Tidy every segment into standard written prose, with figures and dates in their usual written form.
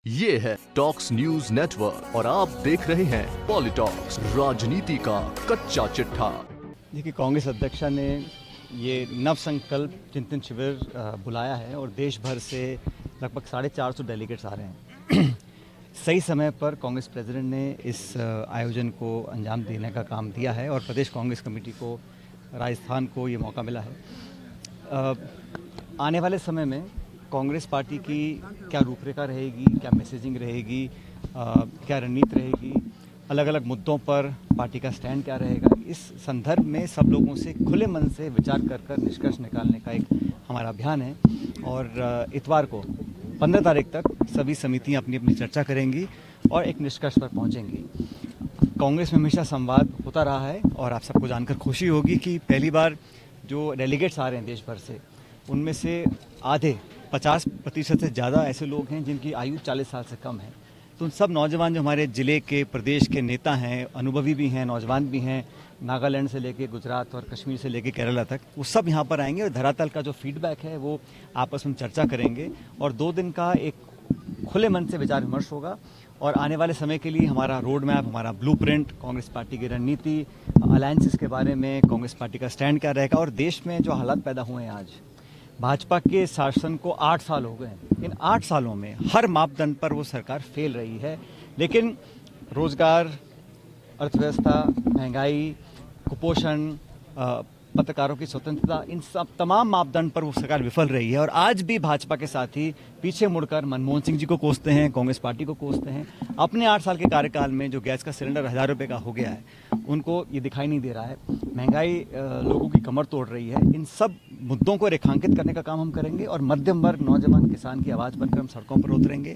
ये है talks news network और आप देख रहे हैं पॉलिटॉक्स, राजनीति का कच्चा चिट्ठा। देखिए, कांग्रेस अध्यक्षा ने ये नव संकल्प चिंतन शिविर बुलाया है और देश भर से लगभग 450 डेलीगेट्स आ रहे हैं। सही समय पर कांग्रेस प्रेसिडेंट ने इस आयोजन को अंजाम देने का काम दिया है और प्रदेश कांग्रेस कमेटी को, राजस्थान को ये मौका मिला है। आने वाले समय में कांग्रेस पार्टी की क्या रूपरेखा रहेगी, क्या मैसेजिंग रहेगी, क्या रणनीति रहेगी, अलग अलग मुद्दों पर पार्टी का स्टैंड क्या रहेगा, इस संदर्भ में सब लोगों से खुले मन से विचार कर निष्कर्ष निकालने का एक हमारा अभियान है। और इतवार को 15 तारीख तक सभी समितियां अपनी अपनी चर्चा करेंगी और एक निष्कर्ष पर पहुंचेंगी। कांग्रेस में हमेशा संवाद होता रहा है और आप सबको जानकर खुशी होगी कि पहली बार जो डेलीगेट्स आ रहे हैं देश भर से, उनमें से आधे 50% से ज़्यादा ऐसे लोग हैं जिनकी आयु 40 साल से कम है। तो उन सब नौजवान जो हमारे ज़िले के, प्रदेश के नेता हैं, अनुभवी भी हैं, नौजवान भी हैं, नागालैंड से लेके गुजरात और कश्मीर से लेके केरला तक, वो सब यहाँ पर आएंगे और धरातल का जो फीडबैक है वो आपस में चर्चा करेंगे और 2 दिन का एक खुले मन से विचार विमर्श होगा। और आने वाले समय के लिए हमारा रोड मैप, हमारा ब्लूप्रिंट, कांग्रेस पार्टी की रणनीति, अलायंसेस के बारे में कांग्रेस पार्टी का स्टैंड क्या रहेगा। और देश में जो हालात पैदा हुए हैं, आज भाजपा के शासन को 8 साल हो गए। इन 8 सालों में हर मापदंड पर वो सरकार फेल रही है, लेकिन रोजगार, अर्थव्यवस्था, महंगाई, कुपोषण, पत्रकारों की स्वतंत्रता, इन सब तमाम मापदंड पर वो सरकार विफल रही है। और आज भी भाजपा के साथी पीछे मुड़कर मनमोहन सिंह जी को कोसते हैं, कांग्रेस पार्टी को कोसते हैं। अपने 8 साल के कार्यकाल में जो गैस का सिलेंडर 1000 रुपये का हो गया है, उनको ये दिखाई नहीं दे रहा है। महंगाई लोगों की कमर तोड़ रही है। इन सब मुद्दों को रेखांकित करने का काम हम करेंगे और मध्यम वर्ग, नौजवान, किसान की आवाज़ बनकर हम सड़कों पर उतरेंगे।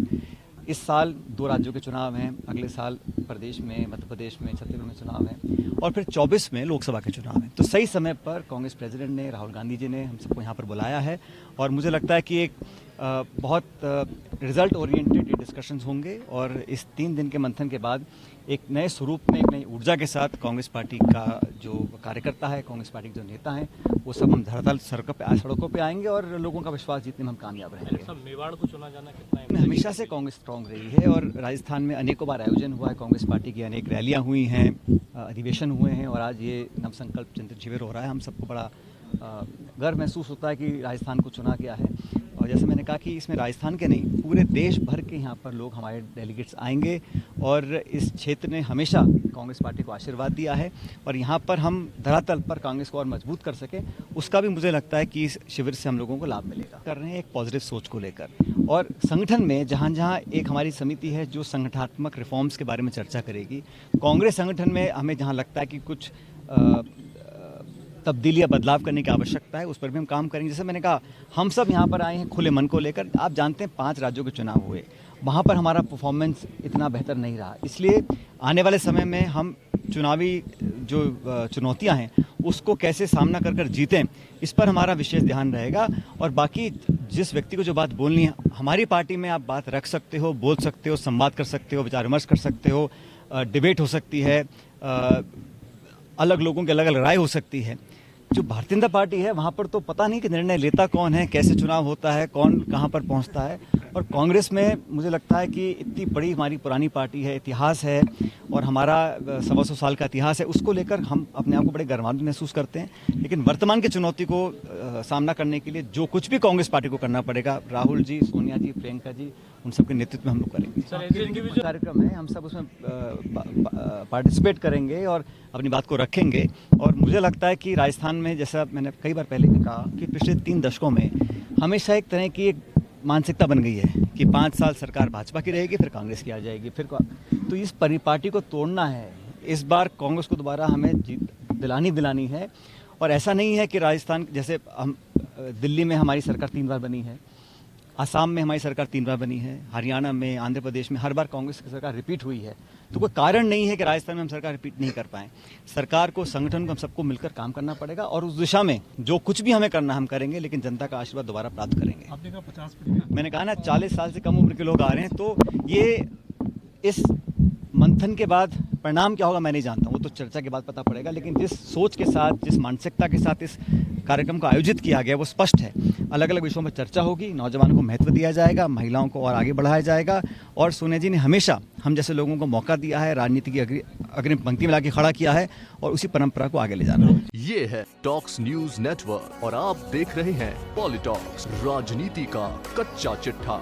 इस साल 2 राज्यों के चुनाव हैं, अगले साल प्रदेश में, मध्य प्रदेश में, छत्तीसगढ़ में चुनाव हैं और फिर 24 में लोकसभा के चुनाव हैं। तो सही समय पर कांग्रेस प्रेसिडेंट ने, राहुल गांधी जी ने हम सबको यहाँ पर बुलाया है और मुझे लगता है कि एक बहुत रिजल्ट ओरिएंटेड डिस्कशंस होंगे और इस 3 दिन के मंथन के बाद एक नए स्वरूप में, एक नई ऊर्जा के साथ कांग्रेस पार्टी का जो कार्यकर्ता है, कांग्रेस पार्टी के जो नेता हैं, वो सब हम धरातल सड़कों पे आएंगे और लोगों का विश्वास जीतने में हम कामयाब रहेंगे। सब मेवाड़ को चुना जाना कितना है? हमेशा से कांग्रेस स्ट्रांग रही है और राजस्थान में अनेकों बार आयोजन हुआ है, कांग्रेस पार्टी की अनेक रैलियां हुई हैं, अधिवेशन हुए हैं और आज ये नवसंकल्प चिंतन शिविर हो रहा है। हम सबको बड़ा गर्व महसूस होता है कि राजस्थान को चुना गया है। और जैसे मैंने कहा कि इसमें राजस्थान के नहीं, पूरे देश भर के यहाँ पर लोग, हमारे डेलीगेट्स आएंगे और इस क्षेत्र ने हमेशा कांग्रेस पार्टी को आशीर्वाद दिया है और यहाँ पर हम धरातल पर कांग्रेस को और मजबूत कर सकें, उसका भी मुझे लगता है कि इस शिविर से हम लोगों को लाभ मिलेगा। कर रहे हैं एक पॉजिटिव सोच को लेकर और संगठन में जहाँ जहाँ एक हमारी समिति है जो संगठनात्मक रिफॉर्म्स के बारे में चर्चा करेगी। कांग्रेस संगठन में हमें जहाँ लगता है कि कुछ तब्दीली या बदलाव करने की आवश्यकता है, उस पर भी हम काम करेंगे। जैसे मैंने कहा, हम सब यहाँ पर आए हैं खुले मन को लेकर। आप जानते हैं 5 राज्यों के चुनाव हुए, वहाँ पर हमारा परफॉर्मेंस इतना बेहतर नहीं रहा। इसलिए आने वाले समय में हम चुनावी जो चुनौतियाँ हैं उसको कैसे सामना कर जीतें, इस पर हमारा विशेष ध्यान रहेगा। और बाकी जिस व्यक्ति को जो बात बोलनी है, हमारी पार्टी में आप बात रख सकते हो, बोल सकते हो, संवाद कर सकते हो, विचार विमर्श कर सकते हो, डिबेट हो सकती है, अलग लोगों की अलग अलग राय हो सकती है। जो भारतीय जनता पार्टी है, वहाँ पर तो पता नहीं कि निर्णय लेता कौन है, कैसे चुनाव होता है, कौन कहाँ पर पहुँचता है। और कांग्रेस में मुझे लगता है कि इतनी बड़ी हमारी पुरानी पार्टी है, इतिहास है और हमारा 125 साल का इतिहास है, उसको लेकर हम अपने आप को बड़े गर्वान्वित महसूस करते हैं। लेकिन वर्तमान की चुनौती को सामना करने के लिए जो कुछ भी कांग्रेस पार्टी को करना पड़ेगा, राहुल जी, सोनिया जी, प्रियंका जी, उन सबके नेतृत्व में हम लोग करेंगे। कार्यक्रम है, हम सब उसमें पार्टिसिपेट करेंगे और अपनी बात को रखेंगे। और मुझे लगता है कि राजस्थान में, जैसा मैंने कई बार पहले भी कहा, कि पिछले 3 दशकों में हमेशा एक तरह की एक मानसिकता बन गई है कि 5 साल सरकार भाजपा की रहेगी, फिर कांग्रेस की आ जाएगी, फिर तो इस परिपाटी को तोड़ना है। इस बार कांग्रेस को दोबारा हमें जीत दिलानी है। और ऐसा नहीं है कि राजस्थान, जैसे हम दिल्ली में हमारी सरकार 3 बार बनी है, आसाम में हमारी सरकार 3 बार बनी है, हरियाणा में, आंध्र प्रदेश में हर बार कांग्रेस की सरकार रिपीट हुई है। तो कोई कारण नहीं है कि राजस्थान में हम सरकार रिपीट नहीं कर पाएँ। सरकार को, संगठन को हम सबको मिलकर काम करना पड़ेगा और उस दिशा में जो कुछ भी हमें करना हम करेंगे, लेकिन जनता का आशीर्वाद दोबारा प्राप्त करेंगे। आपने कहा 50%, मैंने कहा ना, 40 साल से कम उम्र के लोग आ रहे हैं, तो ये इस मंथन के बाद परिणाम क्या होगा मैं नहीं जानता हूँ, वो तो चर्चा के बाद पता पड़ेगा। लेकिन जिस सोच के साथ, जिस मानसिकता के साथ इस कार्यक्रम को आयोजित किया गया वो स्पष्ट है। अलग अलग विषयों पर चर्चा होगी, नौजवानों को महत्व दिया जाएगा, महिलाओं को और आगे बढ़ाया जाएगा। और सोनिया जी ने हमेशा हम जैसे लोगों को मौका दिया है, राजनीति की अग्रिम पंक्ति में लाके खड़ा किया है और उसी परंपरा को आगे ले जाना है। ये है टॉक्स न्यूज नेटवर्क और आप देख रहे हैं पॉलिटॉक्स, राजनीति का कच्चा चिट्ठा।